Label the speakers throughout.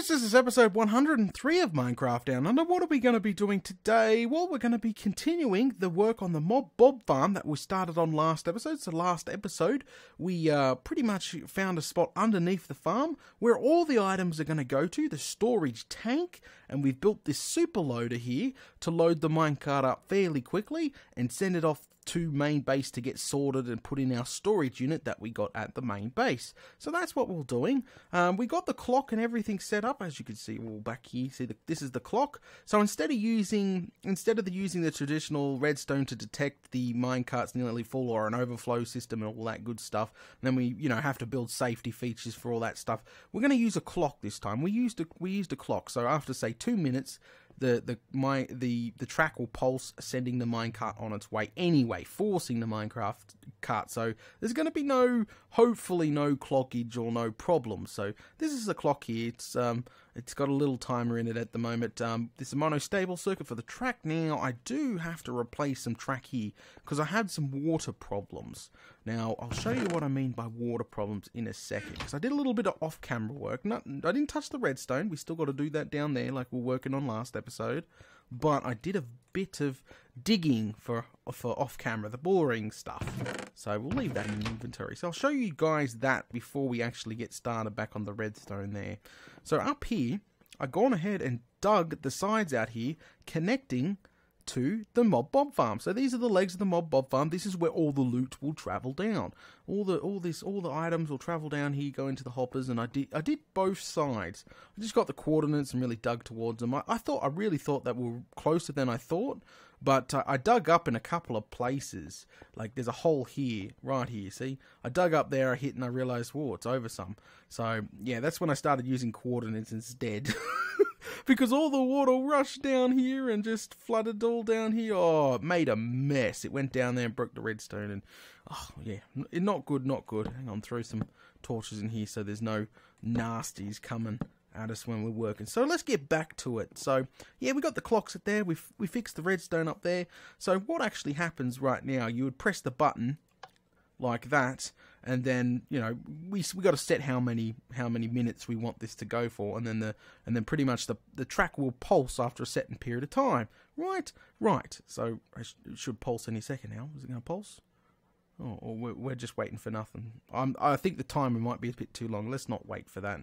Speaker 1: This is episode 103 of Minecraft Down Under. What are we going to be doing today? Well, we're going to be continuing the work on the Mob Bob farm that we started on last episode. So last episode, we pretty much found a spot underneath the farm where all the items are going to go to, the storage tank, and we've built this super loader here to load the minecart up fairly quickly and send it off to main base to get sorted and put in our storage unit that we got at the main base. So that's what we're doing. We got the clock and everything set up, as you can see all back here. See, this is the clock. So instead of using the traditional redstone to detect the minecart's nearly full or an overflow system and all that good stuff, and then we have to build safety features for all that stuff, we're going to use a clock this time. We used a clock. So after say 2 minutes, the track will pulse, sending the minecart on its way anyway, forcing the Minecraft cart. So there's going to be hopefully no clockage or no problem. So this is the clock here. It's got a little timer in it at the moment. This is a monostable circuit for the track. Now I do have to replace some track here because I had some water problems. Now I'll show you what I mean by water problems in a second, because I did a little bit of off-camera work. I didn't touch the redstone. We still got to do that down there like we were working on last episode. But I did a bit of digging for off-camera, the boring stuff. So we'll leave that in the inventory. So I'll show you guys that before we actually get started back on the redstone there. So up here, I've gone ahead and dug the sides out here, connecting to the Mob Bob farm. So these are the legs of the Mob Bob farm. This is where all the loot will travel down. All the items will travel down here, go into the hoppers, and I did both sides. I just got the coordinates and really dug towards them. I really thought that we were closer than I thought, but I dug up in a couple of places. Like there's a hole here, right here, see? I dug up there, I hit, and I realized, whoa, it's over some. So yeah, that's when I started using coordinates instead. Because all the water rushed down here and just flooded all down here. Oh, it made a mess. It went down there and broke the redstone. And, oh, yeah, not good, not good. Hang on, throw some torches in here so there's no nasties coming at us when we're working. So let's get back to it. So, yeah, we got the clocks up there. We fixed the redstone up there. So what actually happens right now, you would press the button like that, and then we got to set how many minutes we want this to go for, and then pretty much the track will pulse after a certain period of time. Right. So it should pulse any second now. Is it going to pulse? Oh, or we're just waiting for nothing. I think the timer might be a bit too long. Let's not wait for that.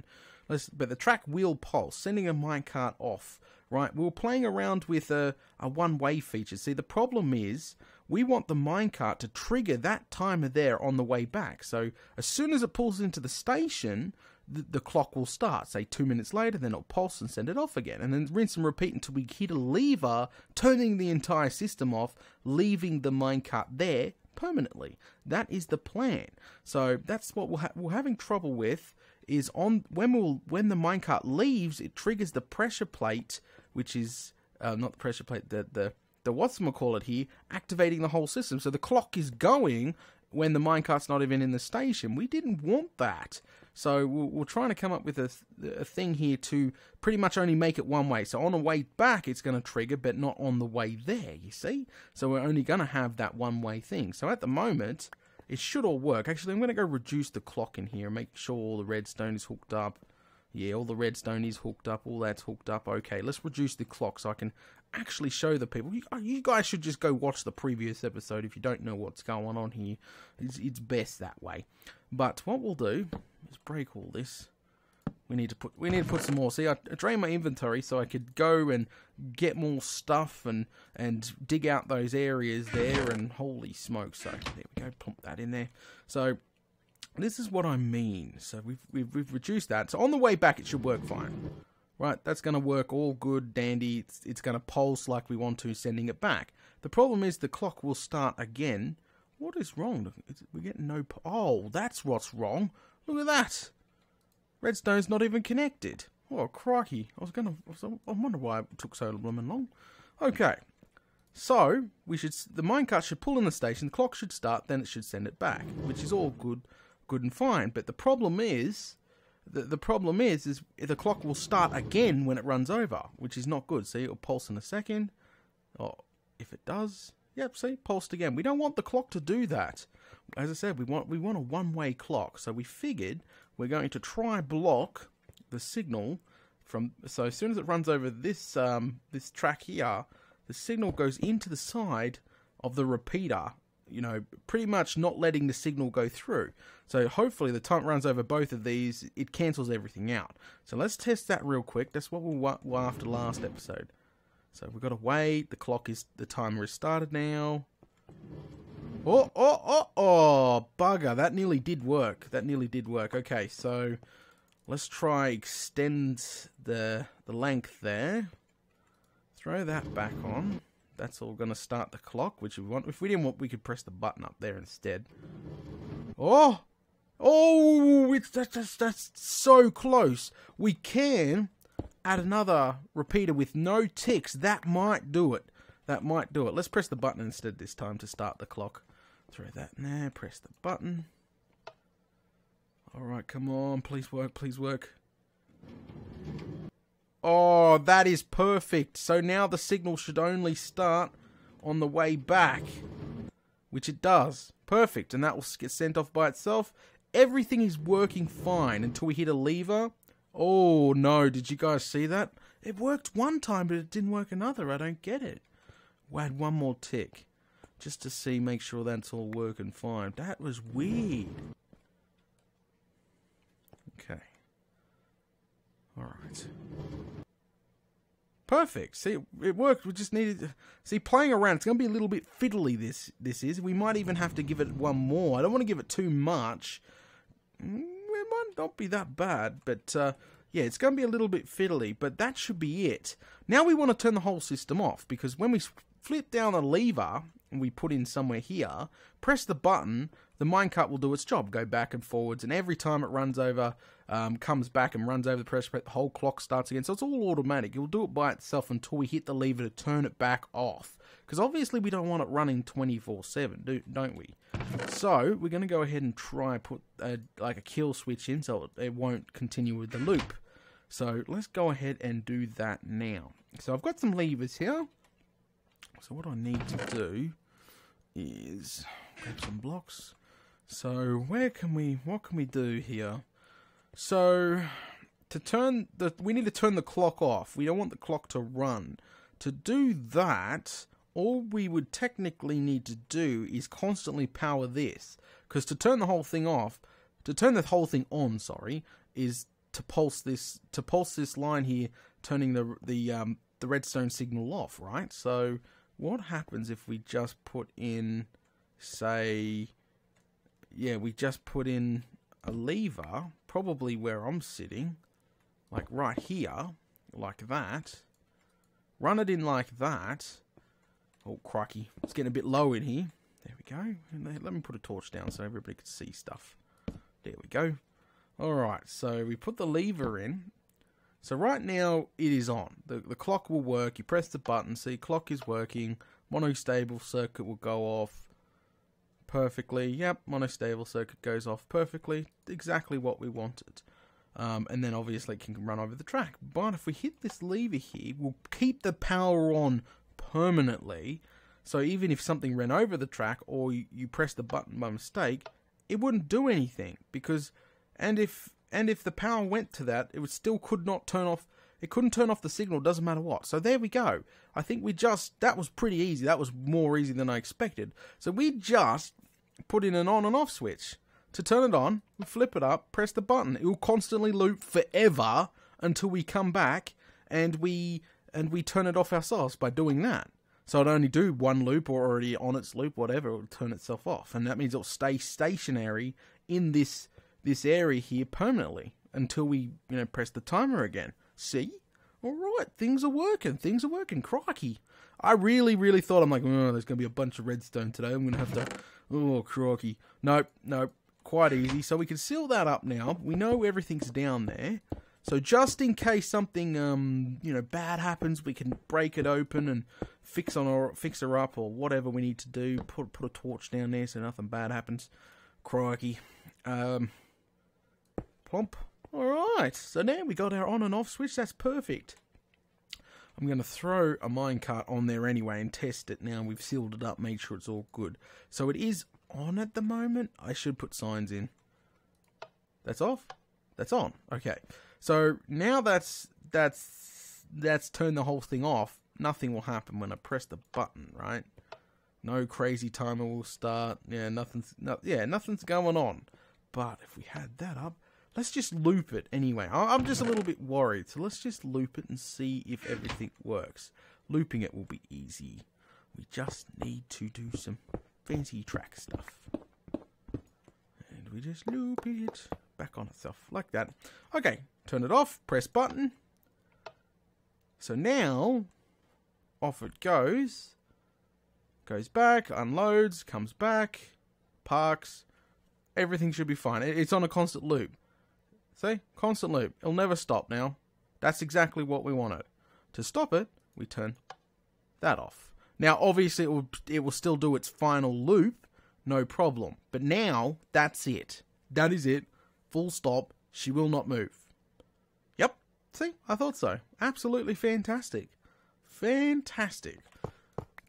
Speaker 1: But the track will pulse, sending a minecart off. Right, we were playing around with a one-way feature. See, the problem is we want the minecart to trigger that timer there on the way back. So as soon as it pulls into the station, the clock will start. Say 2 minutes later, then it'll pulse and send it off again. And then rinse and repeat until we hit a lever, turning the entire system off, leaving the minecart there permanently. That is the plan. So that's what we're having trouble with. Is when the minecart leaves, it triggers the pressure plate, which is not the pressure plate, the whatchamacallit here, activating the whole system. So the clock is going when the minecart's not even in the station. We didn't want that. So we're trying to come up with a thing here to pretty much only make it one way. So on the way back, it's going to trigger, but not on the way there, you see? So we're only going to have that one-way thing. So at the moment, it should all work. Actually, I'm going to go reduce the clock in here and make sure all the redstone is hooked up. Yeah, all the redstone is hooked up. All that's hooked up. Okay, let's reduce the clock so I can actually show the people. You guys should just go watch the previous episode if you don't know what's going on here. It's best that way. But what we'll do is break all this. We need to put some more. See, I drained my inventory so I could go and get more stuff and dig out those areas there. And holy smoke! So there we go. Pump that in there. So this is what I mean. So we've reduced that. So on the way back, it should work fine. Right, that's going to work all good, dandy. It's going to pulse like we want to, sending it back. The problem is the clock will start again. What is wrong? We're getting no... Oh, that's what's wrong. Look at that. Redstone's not even connected. Oh, crikey. I wonder why it took so long. Okay. So, the minecart should pull in the station, the clock should start, then it should send it back, which is all good and fine. But the problem is... The problem is the clock will start again when it runs over, which is not good. See, it'll pulse in a second. Oh, if it does, yep, see, pulsed again. We don't want the clock to do that. As I said, we want a one-way clock. So we figured we're going to try block the signal So as soon as it runs over this this track here, the signal goes into the side of the repeater, you know, pretty much not letting the signal go through. So hopefully the time it runs over both of these, it cancels everything out. So let's test that real quick. That's what we'll after last episode. So we've got to wait. The timer is started now. Oh, bugger. That nearly did work. Okay, so let's try extend the length there. Throw that back on. That's all going to start the clock, which we want. If we didn't want, we could press the button up there instead. Oh, that's so close. We can add another repeater with no ticks. That might do it. Let's press the button instead this time to start the clock. Throw that in there. Press the button. All right, come on. Please work. Oh, that is perfect. So now the signal should only start on the way back, which it does. Perfect. And that will get sent off by itself. Everything is working fine until we hit a lever. Oh, no. Did you guys see that? It worked one time, but it didn't work another. I don't get it. We'll add one more tick just to see, make sure that's all working fine. That was weird. Okay. All right. Perfect. See, it worked. We just needed... See, playing around, it's going to be a little bit fiddly, this is. We might even have to give it one more. I don't want to give it too much. It might not be that bad, but... yeah, it's going to be a little bit fiddly, but that should be it. Now we want to turn the whole system off, because when we flip down a lever, and we put in somewhere here, press the button, the minecart will do its job, go back and forwards, and every time it runs over, comes back and runs over the press, the whole clock starts again. So it's all automatic. It will do it by itself until we hit the lever to turn it back off. Because obviously we don't want it running 24/7, don't we? So we're going to go ahead and try put like a kill switch in so it won't continue with the loop. So let's go ahead and do that now. So I've got some levers here. So what I need to do is grab some blocks. So what can we do here? So we need to turn the clock off. We don't want the clock to run. To do that, all we would technically need to do is constantly power this. Because to turn the whole thing off, to turn the whole thing on, sorry, is to pulse this line here, turning the redstone signal off, right? So what happens if we just put in, say, yeah, we just put in a lever, probably where I'm sitting, like right here, like that. Run it in like that. Oh, crikey. It's getting a bit low in here. There we go. And let me put a torch down so everybody can see stuff. There we go. Alright, so we put the lever in. So right now, it is on. The clock will work. You press the button. See, clock is working. Monostable circuit will go off perfectly. Yep, monostable circuit goes off perfectly. Exactly what we wanted. And then obviously it can run over the track. But if we hit this lever here, we'll keep the power on permanently. So even if something ran over the track or you press the button by mistake, it wouldn't do anything. Because, and if the power went to that, it still could not turn off. It couldn't turn off the signal, doesn't matter what. So there we go. I think that was pretty easy. That was more easy than I expected. So we just put in an on and off switch. To turn it on, we flip it up, press the button. It will constantly loop forever until we come back and we turn it off ourselves by doing that. So it'll only do one loop or already on its loop, whatever, it'll turn itself off. And that means it'll stay stationary in this area here permanently until we, press the timer again. See? Alright, things are working, crikey. I really thought, I'm like, oh, there's going to be a bunch of redstone today, I'm going to have to, oh, crikey. Nope, quite easy. So we can seal that up now. We know everything's down there. So just in case something, bad happens, we can break it open and fix her up or whatever we need to do. Put a torch down there so nothing bad happens. Crikey. Plump. Alright, so now we got our on and off switch. That's perfect. I'm going to throw a minecart on there anyway and test it now. We've sealed it up, made sure it's all good. So it is on at the moment. I should put signs in. That's off? That's on. Okay. So now that's that's turned the whole thing off. Nothing will happen when I press the button, right? No crazy timer will start. Yeah, nothing's going on. But if we had that up, let's just loop it anyway. I'm just a little bit worried, so let's just loop it and see if everything works. Looping it will be easy. We just need to do some fancy track stuff. And we just loop it back on itself like that. Okay, turn it off, press button. So now, off it goes. Goes back, unloads, comes back, parks. Everything should be fine. It's on a constant loop. See? Constant loop. It'll never stop now. That's exactly what we wanted. To stop it, we turn that off. Now, obviously, it will still do its final loop. No problem. But now, that's it. That is it. Full stop. She will not move. Yep. See? I thought so. Absolutely fantastic. Fantastic.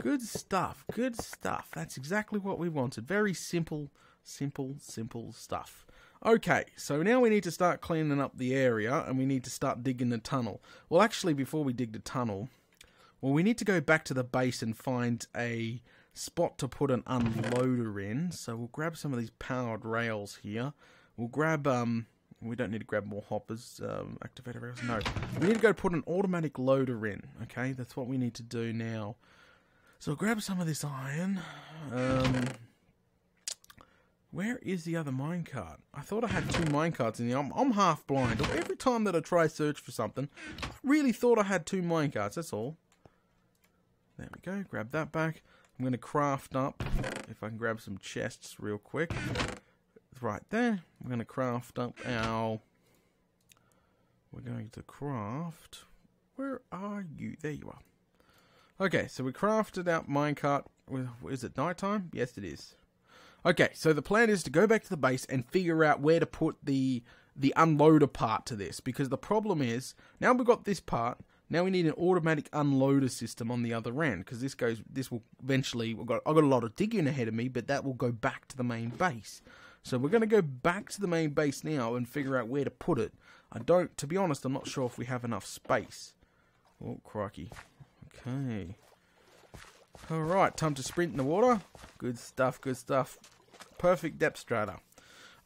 Speaker 1: Good stuff. Good stuff. That's exactly what we wanted. Very simple stuff. Okay, so now we need to start cleaning up the area, and we need to start digging the tunnel. Well, actually, before we dig the tunnel, we need to go back to the base and find a spot to put an unloader in. So we'll grab some of these powered rails here. We'll grab, we don't need to grab more hoppers, activator rails, no. We need to go put an automatic loader in, okay? That's what we need to do now. So grab some of this iron. Where is the other minecart? I thought I had 2 minecarts in here. I'm half blind. Every time that I try search for something, I really thought I had 2 minecarts, that's all. There we go, grab that back. I'm going to craft up, if I can grab some chests real quick. Right there. I'm going to craft up our... We're going to craft... Where are you? There you are. Okay, so we crafted out minecart. Is it nighttime? Yes, it is. Okay, so the plan is to go back to the base and figure out where to put the unloader part to this. Because the problem is, now we've got this part, now we need an automatic unloader system on the other end. Because this will eventually, I've got a lot of digging ahead of me, but that will go back to the main base. So we're going to go back to the main base now and figure out where to put it. To be honest, I'm not sure if we have enough space. Oh, crikey. Okay. Alright, time to sprint in the water. Good stuff, good stuff. Perfect depth strata.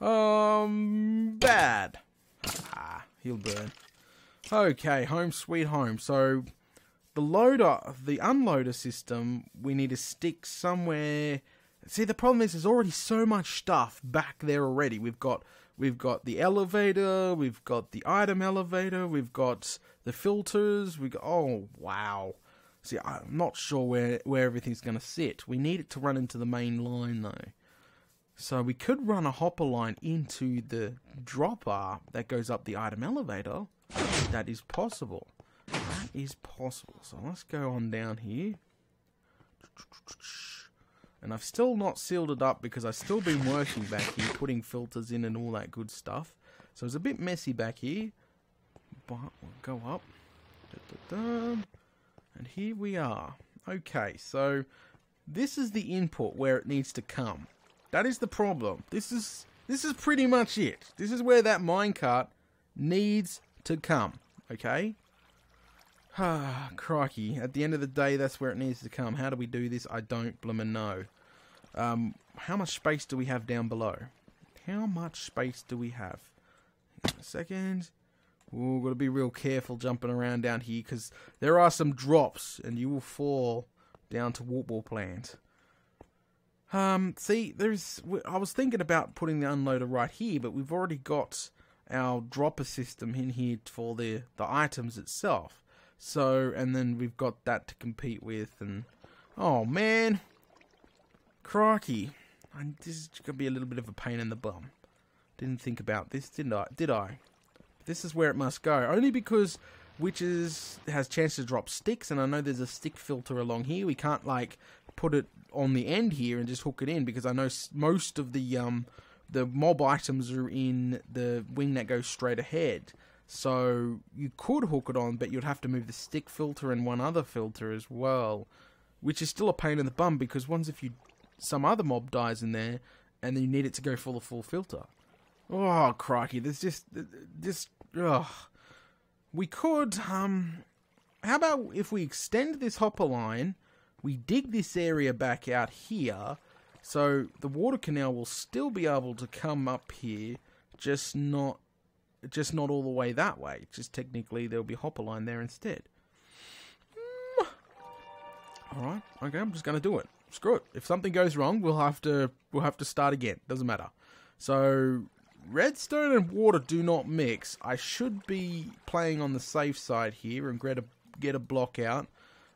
Speaker 1: Bad. Ah, he'll burn. Okay, home sweet home. So, the unloader system, we need to stick somewhere. See, the problem is there's already so much stuff back there already. We've got the elevator, we've got the item elevator, we've got the filters, oh, wow. See, I'm not sure where everything's going to sit. We need it to run into the main line, though. So we could run a hopper line into the dropper that goes up the item elevator. That is possible. That is possible. So let's go on down here. And I've still not sealed it up because I've still been working back here, putting filters in and all that good stuff. So it's a bit messy back here. But we'll go up. And here we are. Okay, so this is the input where it needs to come. That is the problem. This is pretty much it. This is where that minecart needs to come. Okay? Ah, crikey. At the end of the day, that's where it needs to come. How do we do this? I don't bloomin' know. How much space do we have down below? How much space do we have? Hang on a second. Ooh, gotta be real careful jumping around down here because there are some drops and you will fall down to Wartball Plant. See, I was thinking about putting the unloader right here, but we've already got our dropper system in here for the items itself. So, and then we've got that to compete with, and oh man, crikey, this is gonna be a little bit of a pain in the bum. Didn't think about this, did I? This is where it must go, only because Witches has chance to drop sticks, and I know there's a stick filter along here. We can't like put it on the end here and just hook it in, because I know most of the mob items are in the wing that goes straight ahead. So you could hook it on, but you'd have to move the stick filter and one other filter as well, which is still a pain in the bum, because some other mob dies in there, and then you need it to go for the full filter. Oh crikey, there's just ugh. we could, how about if we extend this hopper line, we dig this area back out here, so the water canal will still be able to come up here, just not all the way that way. Just technically there'll be a hopper line there instead. Alright, okay, I'm just gonna do it. Screw it. If something goes wrong, we'll have to start again. Doesn't matter. So redstone and water do not mix. I should be playing on the safe side here and get a block out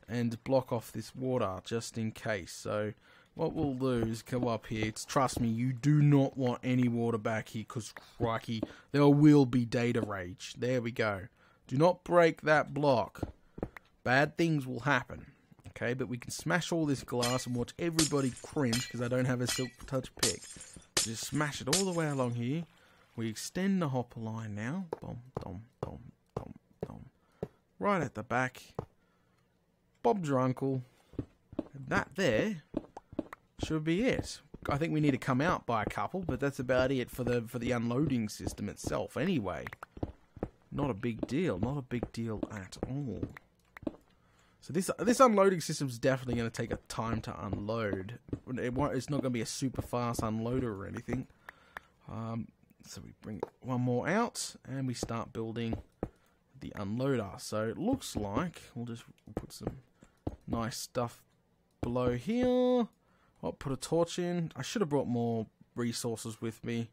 Speaker 1: and block off this water just in case. So what we'll do is come up here. Trust me, you do not want any water back here because, crikey, there will be data rage. There we go. Do not break that block. Bad things will happen. Okay, but we can smash all this glass and watch everybody cringe because I don't have a silk touch pick. Just smash it all the way along here. We extend the hopper line now. Boom, boom, boom, boom, boom. Right at the back. Bob's your uncle. And that there should be it. I think we need to come out by a couple, but that's about it for the unloading system itself anyway. Not a big deal. Not a big deal at all. So this unloading system is definitely going to take a time to unload. It's not going to be a super fast unloader or anything. So we bring one more out and we start building the unloader. So it looks like we'll put some nice stuff below here. I'll put a torch in. I should have brought more resources with me.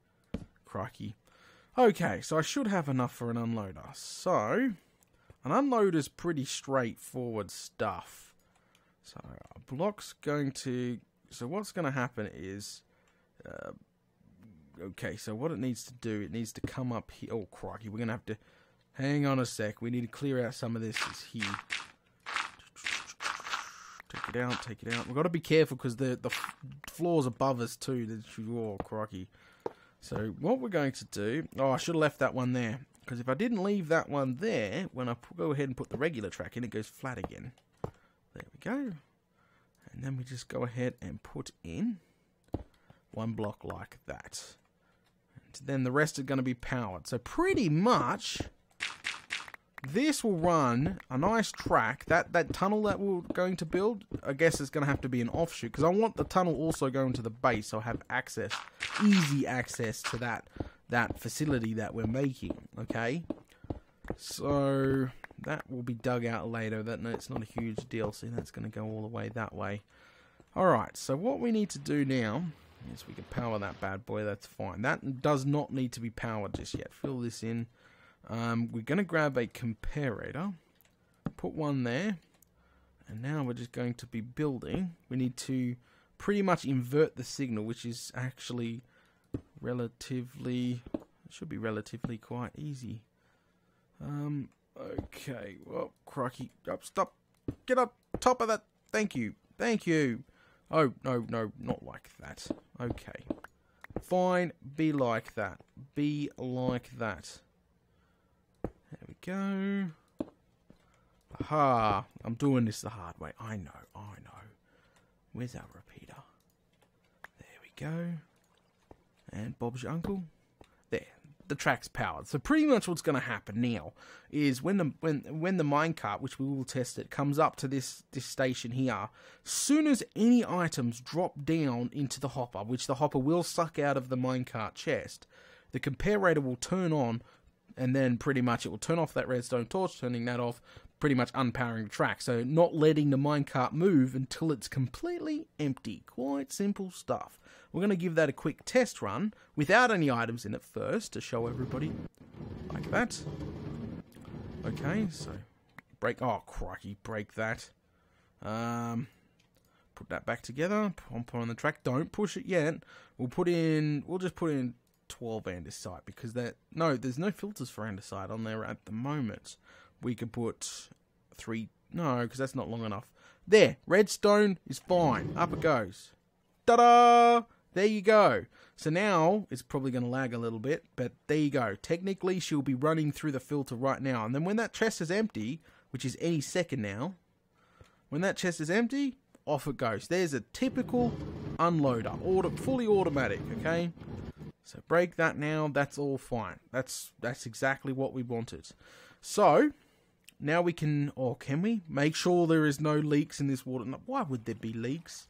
Speaker 1: Crikey. Okay, so I should have enough for an unloader. So an unloader is pretty straightforward stuff. So a block's going to... So what's going to happen is... okay, so what it needs to do, it needs to come up here. Oh, crikey, we're going to have to... Hang on a sec. We need to clear out some of this here. Take it out, take it out. We've got to be careful because the floor's above us too. Oh, crikey. So what we're going to do... Oh, I should have left that one there. Because if I didn't leave that one there, when I go ahead and put the regular track in, it goes flat again. There we go. And then we just go ahead and put in one block like that. And then the rest are going to be powered. So pretty much, this will run a nice track. That tunnel that we're going to build, I guess it's going to have to be an offshoot. Because I want the tunnel also going to the base, so I have access, easy access to that facility that we're making, okay? So that will be dug out later. It's not a huge deal. See, that's going to go all the way that way. Alright, so what we need to do now is we can power that bad boy. That's fine. That does not need to be powered just yet. Fill this in. We're going to grab a comparator, put one there, and now we're just going to be building. We need to pretty much invert the signal, which is actually... should be relatively quite easy. Okay, well, crikey, stop, get up, top of that, thank you, oh, no, not like that, okay, fine, be like that, there we go, aha, I'm doing this the hard way, I know, where's our repeater, there we go. And Bob's your uncle. There, the track's powered. So pretty much what's going to happen now is when the minecart, which we will test it, comes up to this station here, soon as any items drop down into the hopper, which the hopper will suck out of the minecart chest, the comparator will turn on, and then pretty much it will turn off that redstone torch, turning that off, pretty much unpowering the track. So not letting the minecart move until it's completely empty. Quite simple stuff. We're going to give that a quick test run without any items in it first to show everybody like that. Okay, so break. Oh, crikey, break that. Put that back together. Put on the track. Don't push it yet. We'll just put in 12 andesite because there's no filters for andesite on there at the moment. We could put 3. No, because that's not long enough. There, redstone is fine. Up it goes. Ta-da! There you go. So now, it's probably going to lag a little bit, but there you go. Technically, she'll be running through the filter right now. And then when that chest is empty, which is any second now, when that chest is empty, off it goes. There's a typical unloader. Fully automatic, okay? So break that now. That's all fine. That's exactly what we wanted. So, now we can, or can we, make sure there is no leaks in this water. Why would there be leaks?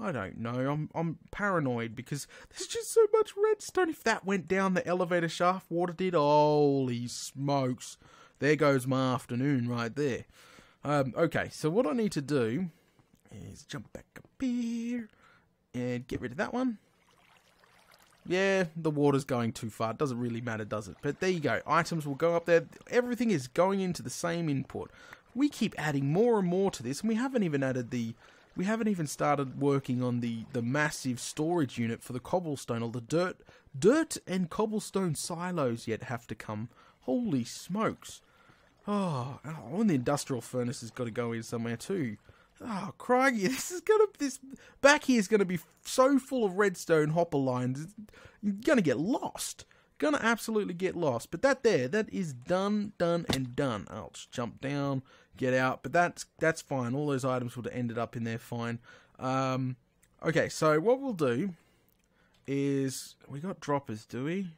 Speaker 1: I don't know. I'm paranoid because there's just so much redstone. If that went down the elevator shaft, water did, holy smokes. There goes my afternoon right there. Okay, so what I need to do is jump back up here and get rid of that one. Yeah, the water's going too far. It doesn't really matter, does it? But there you go. Items will go up there. Everything is going into the same input. We keep adding more and more to this, and we haven't even started working on the massive storage unit for the cobblestone, or the dirt and cobblestone silos yet have to come. Holy smokes. Oh, and the industrial furnace has got to go in somewhere too. Oh, crikey, this back here is gonna be so full of redstone hopper lines. You're gonna get lost. Gonna absolutely get lost. But that is done and done. I'll just jump down, get out. But that's fine. All those items would have ended up in there fine. Okay, so what we'll do is, we got droppers, do we?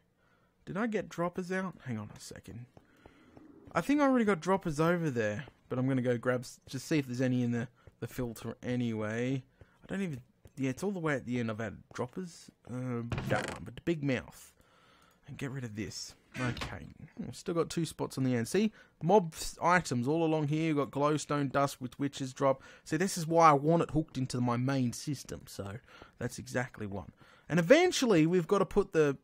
Speaker 1: Did I get droppers out? Hang on a second. I think I already got droppers over there, but I'm gonna go grab, just see if there's any in the filter anyway. I don't even, yeah, it's all the way at the end. I've added droppers. That one, but the big mouth. And get rid of this. Okay, still got 2 spots on the end. See, mob items all along here. You've got glowstone dust with witches drop. See, this is why I want it hooked into my main system. So that's exactly one. And eventually, we've got to put the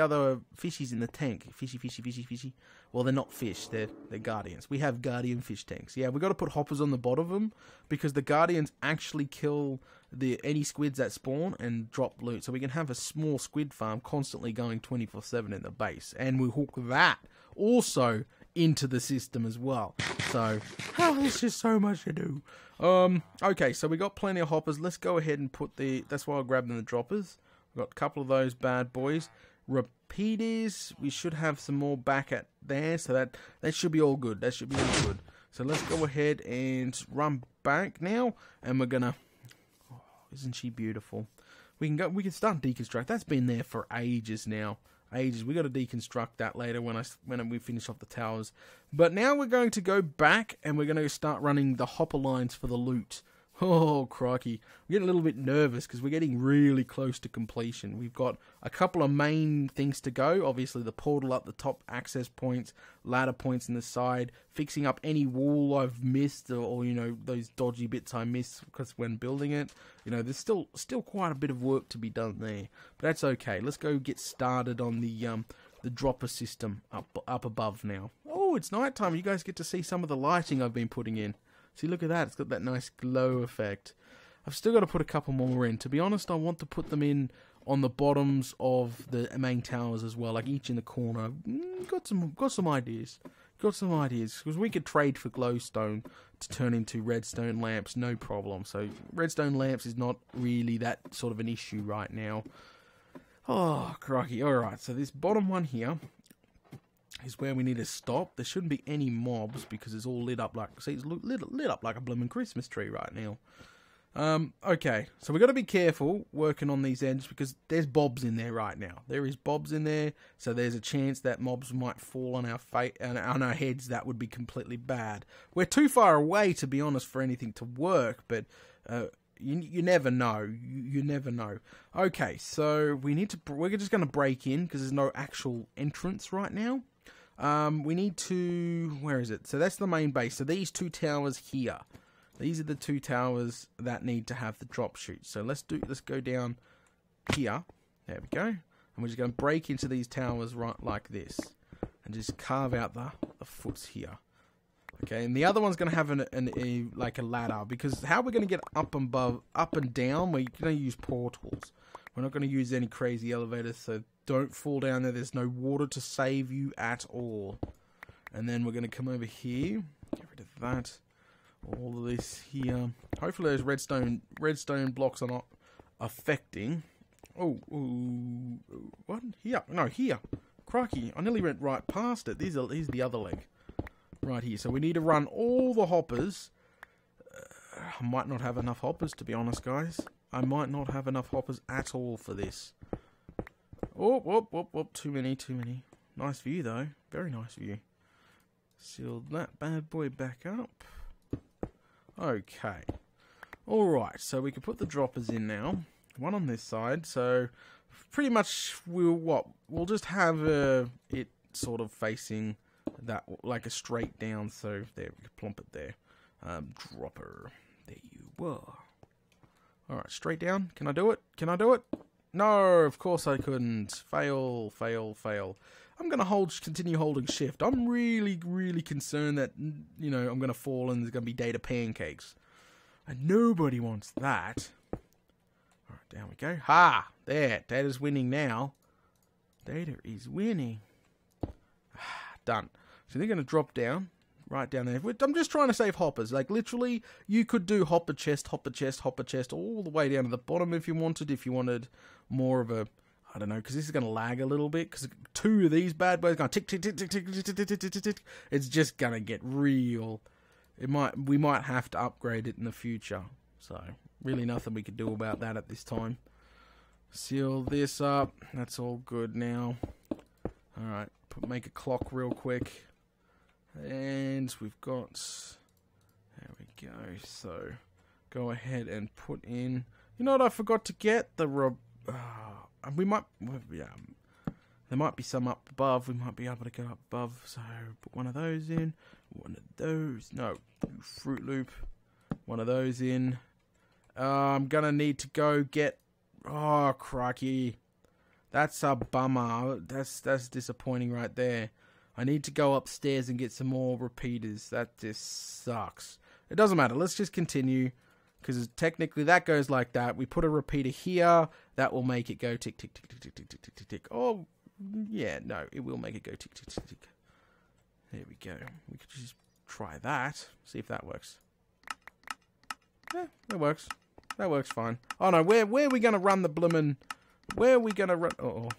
Speaker 1: other fishies in the tank. Fishy. Well, they're not fish. They're guardians. We have guardian fish tanks. Yeah, we've got to put hoppers on the bottom of them because the guardians actually kill any squids that spawn and drop loot. So we can have a small squid farm constantly going 24/7 in the base, and we hook that also into the system as well. So, there's just so much to do. Okay, so we got plenty of hoppers. Let's go ahead and put that's why I grabbed the droppers. We've got a couple of those bad boys. Repeaters, we should have some more back at there, so that should be all good. That should be all good. So let's go ahead and run back now, and we're gonna. Oh, isn't she beautiful? We can start deconstruct. That's been there for ages now. Ages. We got to deconstruct that later when we finish off the towers. But now we're going to go back and we're going to start running the hopper lines for the loot. Oh, crikey. I'm getting a little bit nervous because we're getting really close to completion. We've got a couple of main things to go. Obviously, the portal up the top, access points, ladder points in the side, fixing up any wall I've missed or those dodgy bits I missed because when building it. There's still quite a bit of work to be done there. But that's okay. Let's go get started on the dropper system up above now. Oh, it's nighttime. You guys get to see some of the lighting I've been putting in. See, look at that. It's got that nice glow effect. I've still got to put a couple more in. To be honest, I want to put them in on the bottoms of the main towers as well, like each in the corner. Got some ideas. Because we could trade for glowstone to turn into redstone lamps, no problem. So redstone lamps is not really that sort of an issue right now. Oh, crikey. Alright, so this bottom one here is where we need to stop. There shouldn't be any mobs because it's all lit up like, see, it's lit up like a blooming Christmas tree right now. Okay, so we've got to be careful working on these ends because there's bobs in there right now. There is bobs in there, so there's a chance that mobs might fall on our on our heads. That would be completely bad. We're too far away, to be honest, for anything to work, but you never know. You never know. Okay, so we're just going to break in because there's no actual entrance right now. We need to, where is it? So that's the main base. So these 2 towers here. These are the 2 towers that need to have the drop chute. So let's go down here. There we go. And we're just going to break into these towers right like this. And just carve out the foots here. Okay, and the other one's going to have like a ladder. Because how we're going to get up and down, we're going to use portals. We're not going to use any crazy elevators, so don't fall down there. There's no water to save you at all. And then we're going to come over here. Get rid of that. All of this here. Hopefully those redstone blocks are not affecting. Oh, what? Here. No, here. Crikey, I nearly went right past it. Here's the other leg. Right here. So we need to run all the hoppers. I might not have enough hoppers, to be honest, guys. I might not have enough hoppers at all for this. Oh, whoop. Too many. Nice view, though. Very nice view. Seal that bad boy back up. Okay. Alright, so we can put the droppers in now. One on this side, so pretty much we'll just have it sort of facing that, like a straight down, so there, we can plump it there. Dropper. There you are. Alright, straight down. Can I do it? Can I do it? No, of course I couldn't. Fail, fail, fail. I'm going to continue holding shift. I'm really, really concerned that, you know, I'm going to fall and there's going to be data pancakes. And nobody wants that. Alright, down we go. Ha! There, Data's winning now. Data is winning. Done. So they're going to drop down. Right down there. I'm just trying to save hoppers. Like, literally, you could do hopper chest, hopper chest, hopper chest, all the way down to the bottom if you wanted. If you wanted more of a, I don't know, because this is going to lag a little bit. Because 2 of these bad boys going tick, tick, tick, tick, tick, tick, tick, tick, tick, tick, tick. It's just going to get real. We might have to upgrade it in the future. So, really nothing we could do about that at this time. Seal this up. That's all good now. Alright, make a clock real quick. And we've got, there we go, so go ahead and put in, you know what I forgot to get? The, we might, there might be some up above, we might be able to go up above, so put one of those in, one of those, no, Fruit Loop, one of those in. I'm gonna need to go get, oh crikey, that's a bummer, that's disappointing right there. I need to go upstairs and get some more repeaters. That just sucks. It doesn't matter. Let's just continue. Because technically that goes like that. We put a repeater here. That will make it go tick, tick, tick, tick, tick, tick, tick, tick, tick, tick. Oh, yeah. No, it will make it go tick, tick, tick, tick. There we go. We could just try that. See if that works. Yeah, that works. That works fine. Oh, no. Where are we going to run the bloomin'... Where are we going to run... Uh-oh.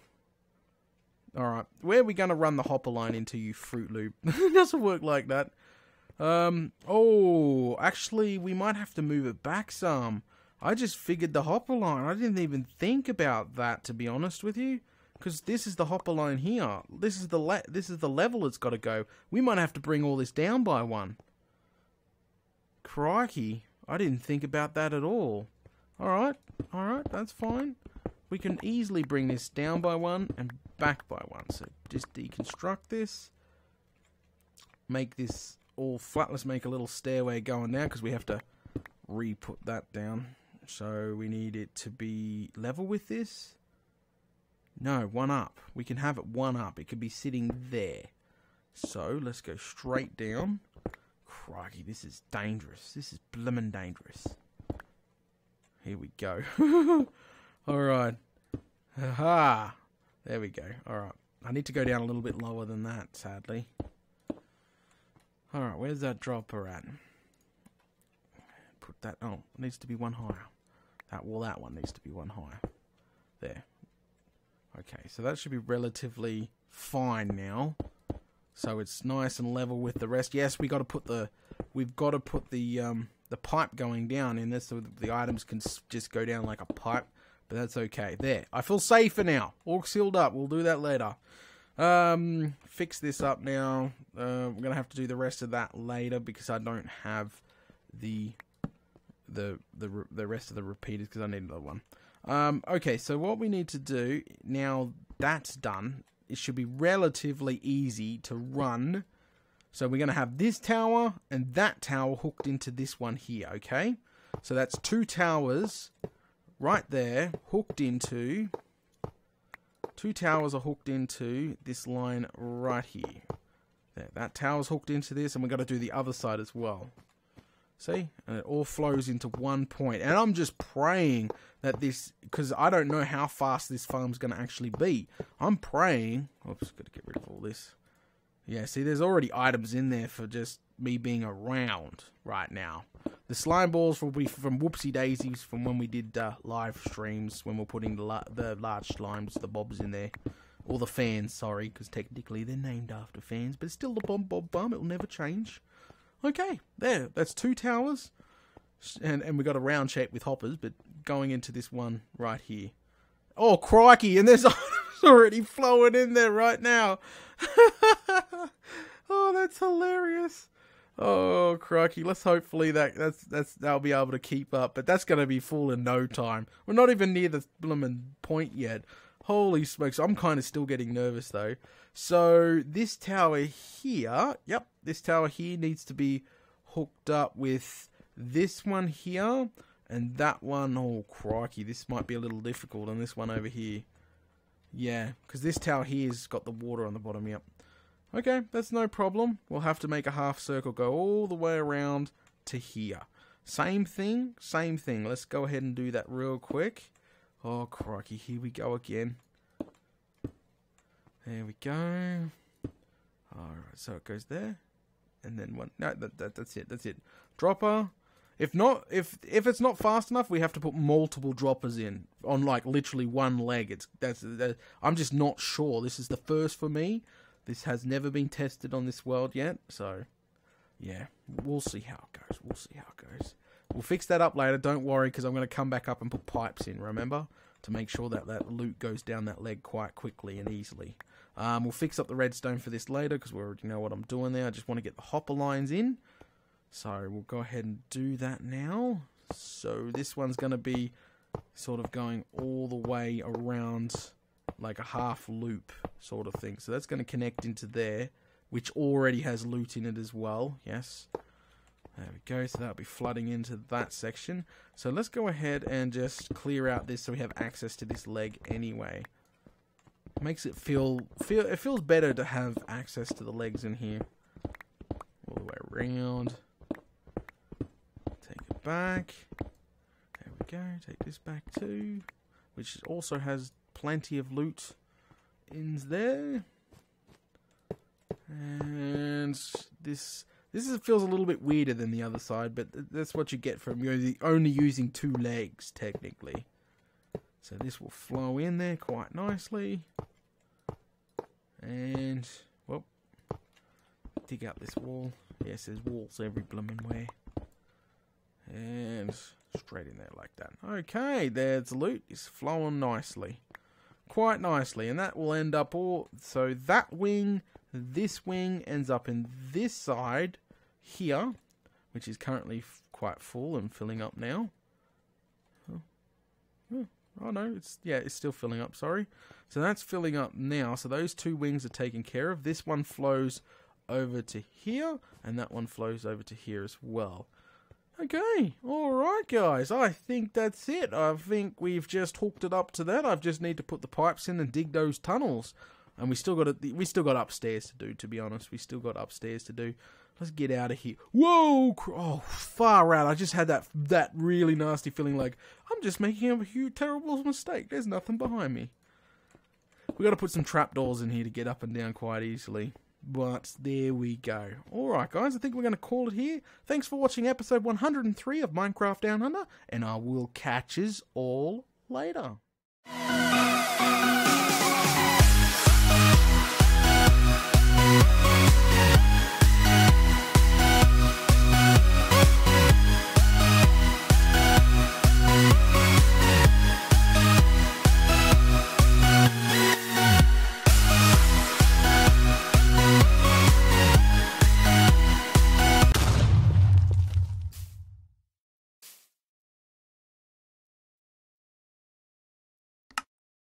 Speaker 1: Alright, where are we going to run the hopper line into, you Fruit Loop? It doesn't work like that. Oh, actually, we might have to move it back some. I just figured the hopper line. I didn't even think about that, to be honest with you. Because this is the hopper line here. This is the level it's got to go. We might have to bring all this down by 1. Crikey, I didn't think about that at all. Alright, that's fine. We can easily bring this down by 1 and back by 1. So just deconstruct this. Make this all flat. Let's make a little stairway going now because we have to re-put that down. So we need it to be level with this. No, 1 up. We can have it 1 up. It could be sitting there. So let's go straight down. Crikey, this is dangerous. This is blimmin' dangerous. Here we go. Alright. Haha. There we go. Alright. I need to go down a little bit lower than that, sadly. Alright, where's that dropper at? Put that... Oh, it needs to be 1 higher. That one needs to be 1 higher. There. Okay, so that should be relatively fine now. So it's nice and level with the rest. Yes, we've got to put the pipe going down in this so the items can just go down like a pipe. But that's okay. There. I feel safer now. All sealed up. We'll do that later. Fix this up now. We're going to have to do the rest of that later because I don't have the rest of the repeaters because I need another one. Okay, so what we need to do, now that's done, it should be relatively easy to run. So we're going to have this tower and that tower hooked into this one here, okay? So that's 2 towers right there, hooked into... 2 towers are hooked into this line right here. There, that tower's hooked into this, and we've got to do the other side as well. See? And it all flows into 1 point. And I'm just praying that this... Because I don't know how fast this farm's going to actually be. I'm praying... Oops, got to get rid of all this. Yeah, see, there's already items in there for just me being around right now. The slime balls will be from Whoopsie Daisies from when we did live streams, when we're putting the large slimes, the bobs in there. Or the fans, sorry, because technically they're named after fans, but it's still the Bob Bob Bum, it'll never change. Okay, there, that's 2 towers, and we got a round shape with hoppers, but going into this one right here. Oh, crikey, and there's items It's already flowing in there right now. Oh, that's hilarious. Oh, crikey. Let's hopefully that'll be able to keep up. But that's going to be full in no time. We're not even near the blooming point yet. Holy smokes. I'm kind of still getting nervous, though. So, this tower here, yep, this tower here needs to be hooked up with this one here. And that one, oh, crikey. This might be a little difficult. And this one over here. Yeah, because this tower here's got the water on the bottom, yep. Okay, that's no problem. We'll have to make a half circle go all the way around to here. Same thing, same thing. Let's go ahead and do that real quick. Oh, crikey, here we go again. There we go. Alright, so it goes there. And then one. No, that's it. Dropper. If it's not fast enough, we have to put multiple droppers in on like literally one leg. I'm just not sure. This is the first for me. This has never been tested on this world yet, so yeah, we'll see how it goes. We'll fix that up later, don't worry, because I'm going to come back up and put pipes in, remember? To make sure that loot goes down that leg quite quickly and easily. We'll fix up the redstone for this later, because we already know what I'm doing there. I just want to get the hopper lines in. So we'll go ahead and do that now. So this one's going to be sort of going all the way around like a half loop sort of thing. So that's going to connect into there, which already has loot in it as well. Yes. There we go. So that'll be flooding into that section. So let's go ahead and just clear out this so we have access to this leg anyway. Makes it it feels better to have access to the legs in here. All the way around. Take it back. There we go. Take this back too. Which also has plenty of loot in there. And this feels a little bit weirder than the other side, but that's what you get from only using 2 legs, technically. So this will flow in there quite nicely. And, well, dig out this wall. Yes, there's walls every blooming where. And straight in there like that. Okay, there's the loot. It's flowing nicely. Quite nicely. And that will end up all... So that wing, this wing ends up in this side here, which is currently quite full and filling up now. Oh no, it's still filling up, sorry. So that's filling up now. So those 2 wings are taken care of. This one flows over to here, and that one flows over to here as well. Okay, alright guys, I think that's it. I think we've just hooked it up to that. I just need to put the pipes in and dig those tunnels. And we still got upstairs to do, to be honest. We still got upstairs to do. Let's get out of here. Whoa! Oh, far out. I just had that really nasty feeling like, I'm just making a huge, terrible mistake. There's nothing behind me. We got to put some trapdoors in here to get up and down quite easily. But there we go. Alright guys, I think we're going to call it here. Thanks for watching episode 103 of Minecraft Down Under, and I will catch yous all later.